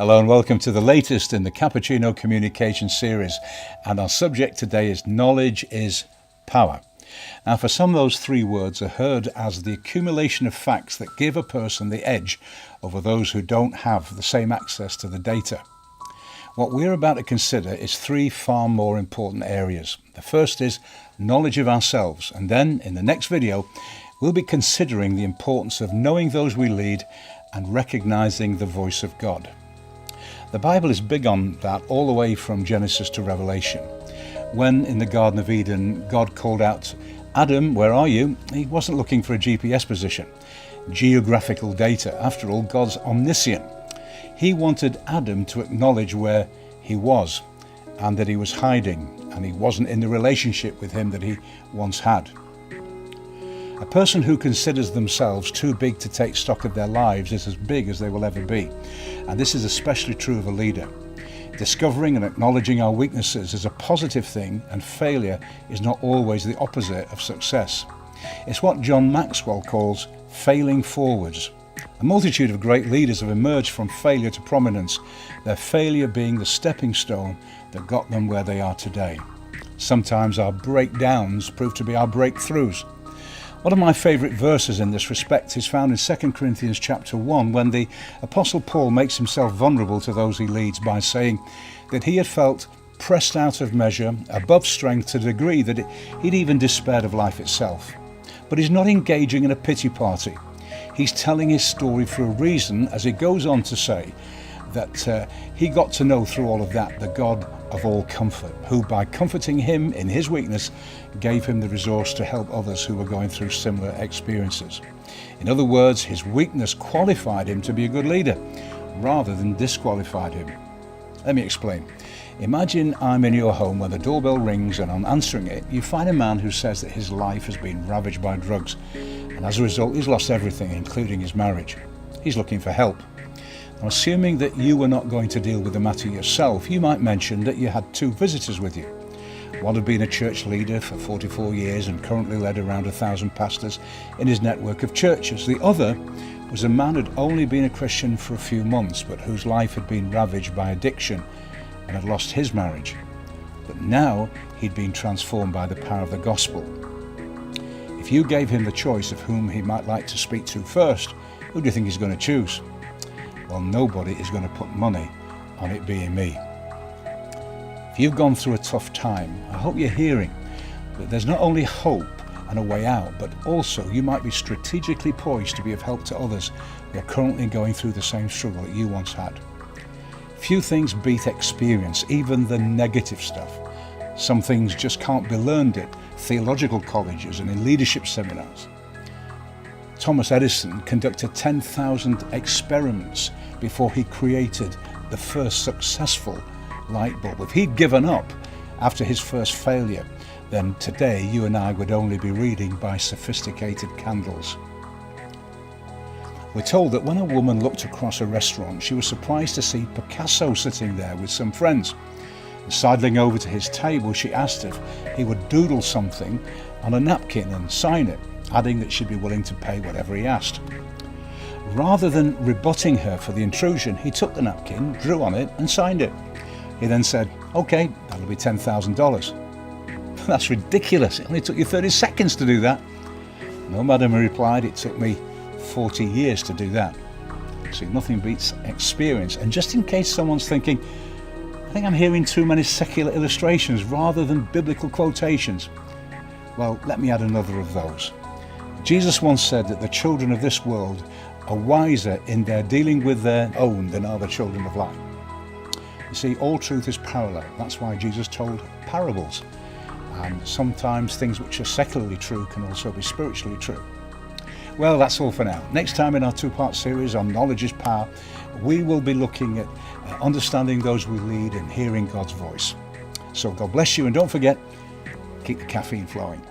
Hello and welcome to the latest in the Cappuccino Communication series, and our subject today is knowledge is power. Now, for some, those three words are heard as the accumulation of facts that give a person the edge over those who don't have the same access to the data. What we're about to consider is three far more important areas. The first is knowledge of ourselves, and then in the next video we'll be considering the importance of knowing those we lead and recognizing the voice of God. The Bible is big on that all the way from Genesis to Revelation. When in the Garden of Eden God called out, "Adam, where are you?" he wasn't looking for a GPS position, geographical data. After all, God's omniscient. He wanted Adam to acknowledge where he was and that he was hiding, and he wasn't in the relationship with him that he once had. A person who considers themselves too big to take stock of their lives is as big as they will ever be, and this is especially true of a leader. Discovering and acknowledging our weaknesses is a positive thing, and failure is not always the opposite of success. It's what John Maxwell calls failing forwards. A multitude of great leaders have emerged from failure to prominence, their failure being the stepping stone that got them where they are today. Sometimes our breakdowns prove to be our breakthroughs. One of my favourite verses in this respect is found in 2 Corinthians chapter 1, when the Apostle Paul makes himself vulnerable to those he leads by saying that he had felt pressed out of measure, above strength, to the degree that he'd even despaired of life itself. But he's not engaging in a pity party. He's telling his story for a reason, as he goes on to say that he got to know through all of that the God of all comfort, who by comforting him in his weakness gave him the resource to help others who were going through similar experiences. In other words, his weakness qualified him to be a good leader rather than disqualified him. Let me explain. Imagine I'm in your home when the doorbell rings, and on answering it you find a man who says that his life has been ravaged by drugs, and as a result he's lost everything, including his marriage. He's looking for help. Now, assuming that you were not going to deal with the matter yourself, you might mention that you had two visitors with you. One had been a church leader for 44 years and currently led around 1,000 pastors in his network of churches. The other was a man who had only been a Christian for a few months, but whose life had been ravaged by addiction and had lost his marriage. But now he'd been transformed by the power of the gospel. If you gave him the choice of whom he might like to speak to first, who do you think he's going to choose? Well, nobody is going to put money on it being me. If you've gone through a tough time, I hope you're hearing that there's not only hope and a way out, but also you might be strategically poised to be of help to others who are currently going through the same struggle that you once had. Few things beat experience, even the negative stuff. Some things just can't be learned at theological colleges and in leadership seminars. Thomas Edison conducted 10,000 experiments before he created the first successful light bulb. If he'd given up after his first failure, then today you and I would only be reading by sophisticated candles. We're told that when a woman looked across a restaurant, she was surprised to see Picasso sitting there with some friends. And sidling over to his table, she asked if he would doodle something on a napkin and sign it, adding that she'd be willing to pay whatever he asked. Rather than rebutting her for the intrusion, he took the napkin, drew on it and signed it. He then said, "Okay, that'll be $10,000. "That's ridiculous. It only took you 30 seconds to do that." "No, madam," he replied, "it took me 40 years to do that." See, nothing beats experience. And just in case someone's thinking, "I think I'm hearing too many secular illustrations rather than biblical quotations," well, let me add another of those. Jesus once said that the children of this world are wiser in their dealing with their own than are the children of light. You see, all truth is parallel. That's why Jesus told parables. And sometimes things which are secularly true can also be spiritually true. Well, that's all for now. Next time in our two-part series on Knowledge is Power, we will be looking at understanding those we lead and hearing God's voice. So God bless you, and don't forget, keep the caffeine flowing.